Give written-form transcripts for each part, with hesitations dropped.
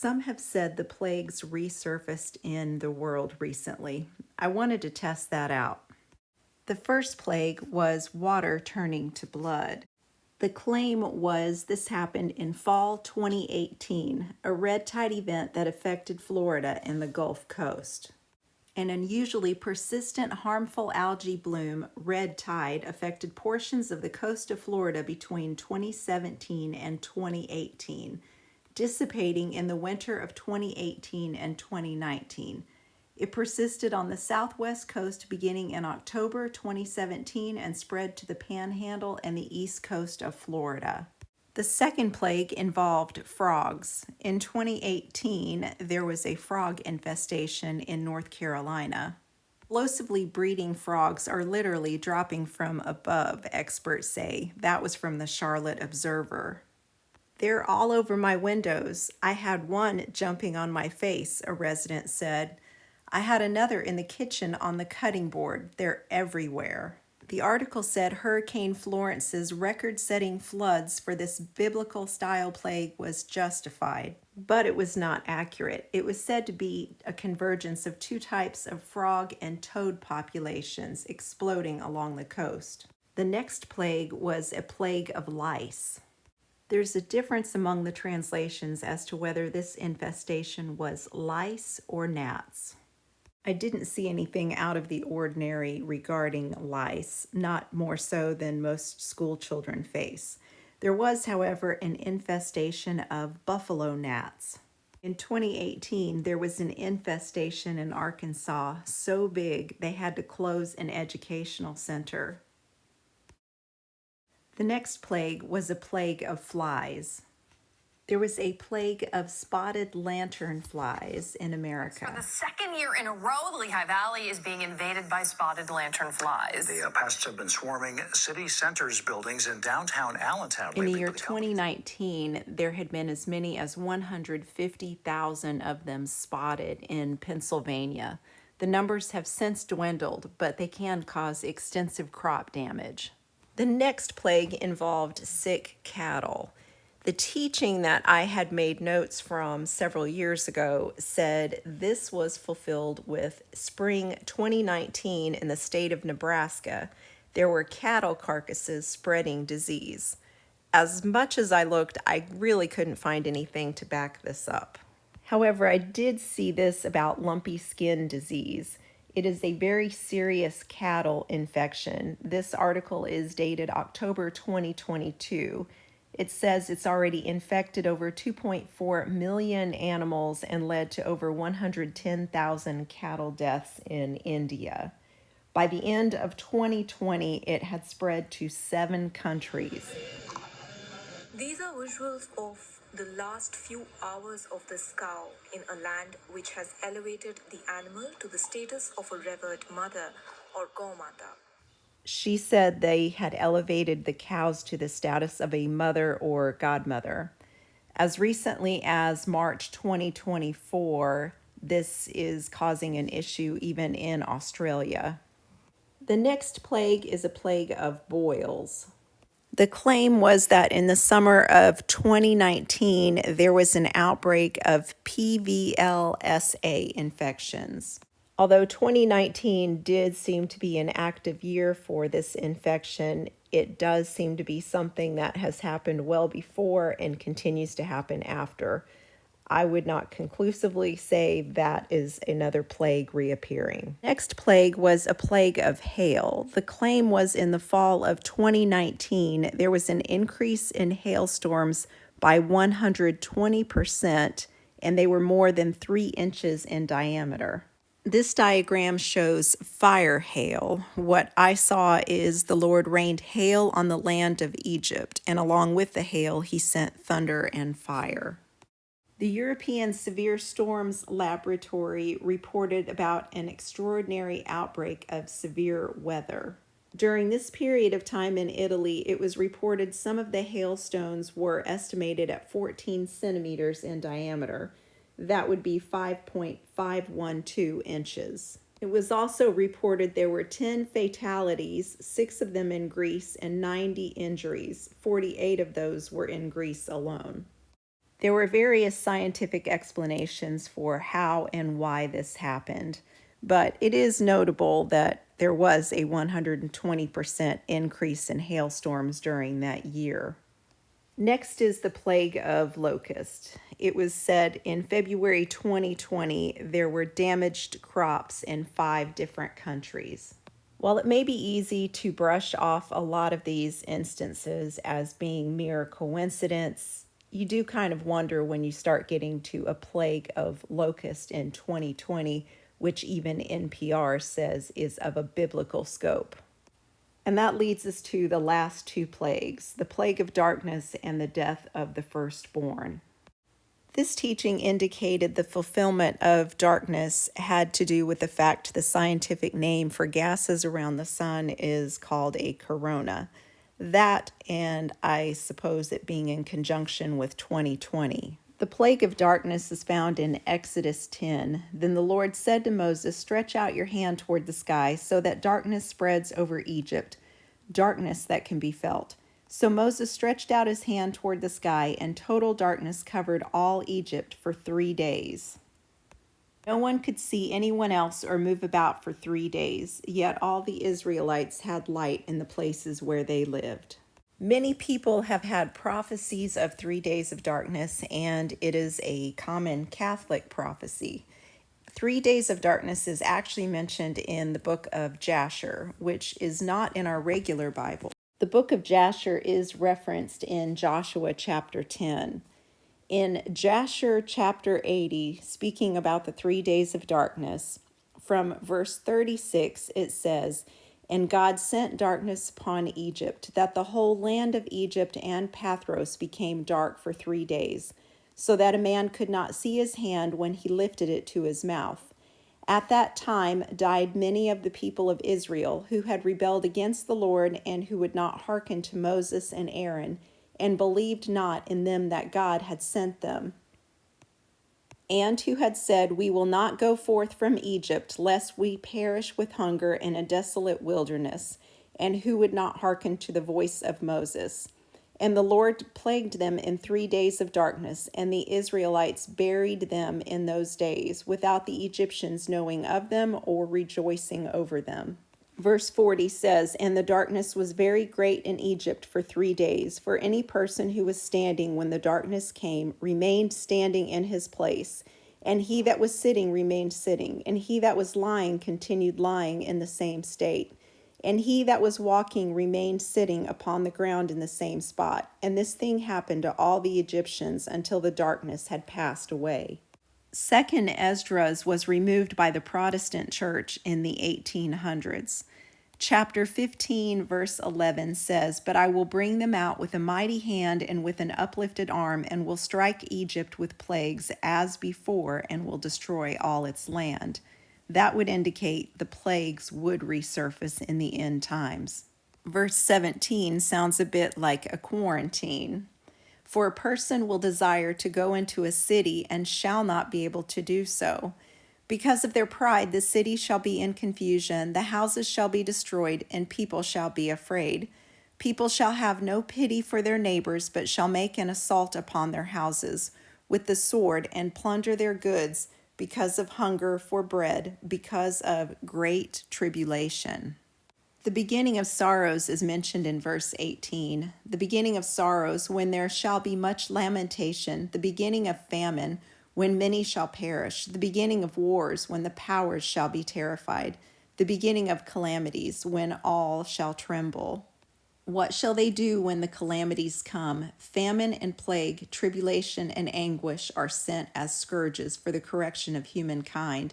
Some have said the plagues resurfaced in the world recently. I wanted to test that out. The first plague was water turning to blood. The claim was this happened in fall 2018, a red tide event that affected Florida and the Gulf Coast. An unusually persistent harmful algae bloom, red tide, affected portions of the coast of Florida between 2017 and 2018, dissipating in the winter of 2018 and 2019. It persisted on the southwest coast beginning in October 2017 and spread to the Panhandle and the east coast of Florida. The second plague involved frogs. In 2018, there was a frog infestation in North Carolina. Explosively breeding frogs are literally dropping from above, experts say. That was from the Charlotte Observer. They're all over my windows. I had one jumping on my face, a resident said. I had another in the kitchen on the cutting board. They're everywhere. The article said Hurricane Florence's record-setting floods for this biblical-style plague was justified, but it was not accurate. It was said to be a convergence of two types of frog and toad populations exploding along the coast. The next plague was a plague of lice. There's a difference among the translations as to whether this infestation was lice or gnats. I didn't see anything out of the ordinary regarding lice, not more so than most school children face. There was, however, an infestation of buffalo gnats. In 2018, there was an infestation in Arkansas so big they had to close an educational center. The next plague was a plague of flies. There was a plague of spotted lanternflies in America. For the second year in a row, the Lehigh Valley is being invaded by spotted lanternflies. The pests have been swarming city centers buildings in downtown Allentown In lately. the year 2019, there had been as many as 150,000 of them spotted in Pennsylvania. The numbers have since dwindled, but they can cause extensive crop damage. The next plague involved sick cattle. The teaching that I had made notes from several years ago said this was fulfilled with spring 2019 in the state of Nebraska. There were cattle carcasses spreading disease. As much as I looked, I really couldn't find anything to back this up. However, I did see this about lumpy skin disease. It is a very serious cattle infection. This article is dated October 2022. It says it's already infected over 2.4 million animals and led to over 110,000 cattle deaths in India. By the end of 2020, it had spread to 7 countries. These are visuals of the last few hours of this cow in a land which has elevated the animal to the status of a revered mother or Gaumata. She said they had elevated the cows to the status of a mother or godmother. As recently as March 2024, this is causing an issue even in Australia. The next plague is a plague of boils. The claim was that in the summer of 2019, there was an outbreak of PVLSA infections. Although 2019 did seem to be an active year for this infection, it does seem to be something that has happened well before and continues to happen after. I would not conclusively say that is another plague reappearing. Next plague was a plague of hail. The claim was in the fall of 2019, there was an increase in hailstorms by 120%, and they were more than 3 inches in diameter. This diagram shows fire hail. What I saw is the Lord rained hail on the land of Egypt, and along with the hail, he sent thunder and fire. The European Severe Storms Laboratory reported about an extraordinary outbreak of severe weather. During this period of time in Italy, it was reported some of the hailstones were estimated at 14 centimeters in diameter. That would be 5.512 inches. It was also reported there were 10 fatalities, 6 of them in Greece, and 90 injuries. 48 of those were in Greece alone. There were various scientific explanations for how and why this happened, but it is notable that there was a 120% increase in hailstorms during that year. Next is the plague of locusts. It was said in February 2020 there were damaged crops in 5 different countries. While it may be easy to brush off a lot of these instances as being mere coincidence, you do kind of wonder when you start getting to a plague of locust in 2020, which even NPR says is of a biblical scope. And that leads us to the last 2 plagues, the plague of darkness and the death of the firstborn. This teaching indicated the fulfillment of darkness had to do with the fact the scientific name for gases around the sun is called a corona. That, and I suppose it being in conjunction with 2020. The plague of darkness is found in Exodus 10. Then the Lord said to Moses, "Stretch out your hand toward the sky so that darkness spreads over Egypt, darkness that can be felt." So Moses stretched out his hand toward the sky, and total darkness covered all Egypt for 3 days. No one could see anyone else or move about for 3 days, yet all the Israelites had light in the places where they lived. Many people have had prophecies of 3 days of darkness, and it is a common Catholic prophecy. 3 days of darkness is actually mentioned in the book of Jasher, which is not in our regular Bible. The book of Jasher is referenced in Joshua chapter 10. In Jasher chapter 80, speaking about the 3 days of darkness, from verse 36, it says, "And God sent darkness upon Egypt, that the whole land of Egypt and Pathros became dark for 3 days, so that a man could not see his hand when he lifted it to his mouth. At that time died many of the people of Israel who had rebelled against the Lord and who would not hearken to Moses and Aaron, and believed not in them that God had sent them, and who had said, We will not go forth from Egypt, lest we perish with hunger in a desolate wilderness, and who would not hearken to the voice of Moses. And the Lord plagued them in 3 days of darkness, and the Israelites buried them in those days, without the Egyptians knowing of them or rejoicing over them." Verse 40 says, "And the darkness was very great in Egypt for 3 days, for any person who was standing when the darkness came remained standing in his place, and he that was sitting remained sitting, and he that was lying continued lying in the same state, and he that was walking remained sitting upon the ground in the same spot. And this thing happened to all the Egyptians until the darkness had passed away." Second Esdras was removed by the Protestant Church in the 1800s. Chapter 15, verse 11 says, "But I will bring them out with a mighty hand and with an uplifted arm, and will strike Egypt with plagues as before, and will destroy all its land." That would indicate the plagues would resurface in the end times. Verse 17 sounds a bit like a quarantine. "For a person will desire to go into a city and shall not be able to do so. Because of their pride, the city shall be in confusion, the houses shall be destroyed, and people shall be afraid. People shall have no pity for their neighbors, but shall make an assault upon their houses with the sword and plunder their goods because of hunger for bread, because of great tribulation." The beginning of sorrows is mentioned in verse 18. The beginning of sorrows, when there shall be much lamentation, the beginning of famine, when many shall perish, the beginning of wars, when the powers shall be terrified, the beginning of calamities, when all shall tremble. What shall they do when the calamities come? Famine and plague, tribulation and anguish are sent as scourges for the correction of humankind.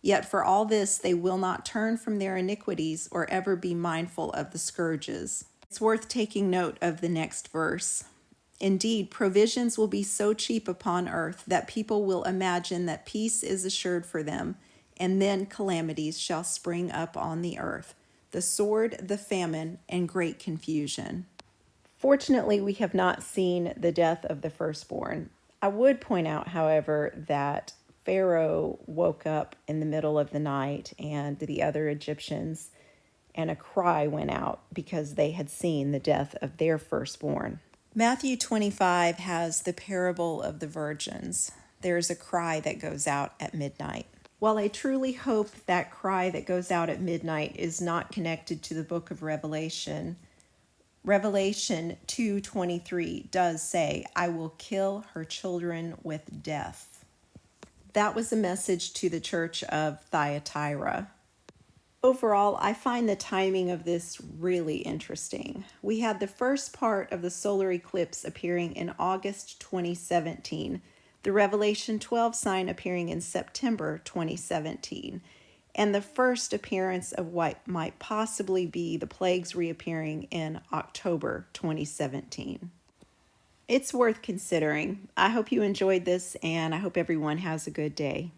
Yet for all this they will not turn from their iniquities or ever be mindful of the scourges. It's worth taking note of the next verse. "Indeed, provisions will be so cheap upon earth that people will imagine that peace is assured for them, and then calamities shall spring up on the earth, the sword, the famine, and great confusion." Fortunately, we have not seen the death of the firstborn. I would point out, however, that Pharaoh woke up in the middle of the night and the other Egyptians, and a cry went out because they had seen the death of their firstborn. Matthew 25 has the parable of the virgins. There's a cry that goes out at midnight. While I truly hope that cry that goes out at midnight is not connected to the book of Revelation, Revelation 2:23 does say, "I will kill her children with death." That was a message to the church of Thyatira. Overall, I find the timing of this really interesting. We had the first part of the solar eclipse appearing in August 2017, the Revelation 12 sign appearing in September 2017, and the first appearance of what might possibly be the plagues reappearing in October 2017. It's worth considering. I hope you enjoyed this, and I hope everyone has a good day.